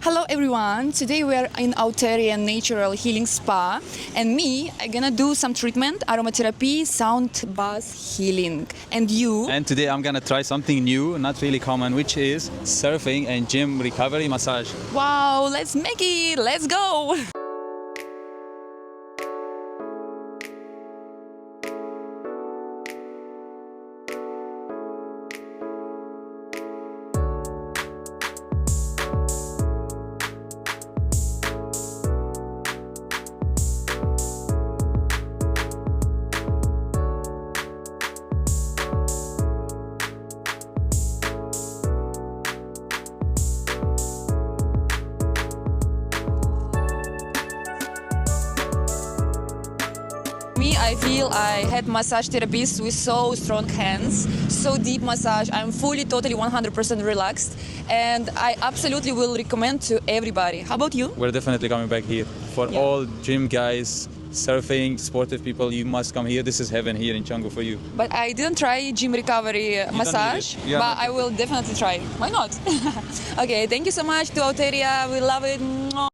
Hello everyone, today we are in Aetheria Natural Healing Spa and I'm gonna do some treatment, aromatherapy, sound bath healing. And you? And today I'm gonna try something new, not really common, which is surfing and gym recovery massage. Wow, let's make it, let's go! I feel I had massage therapists with so strong hands, so deep massage. I'm fully, totally 100% relaxed and I absolutely will recommend to everybody. How about you? We're definitely coming back here. For all gym guys, surfing, sportive people, you must come here. This is heaven here in Canggu for you. But I didn't try gym recovery massage, but I will definitely try. Why not? Okay, thank you so much to Aetheria. We love it.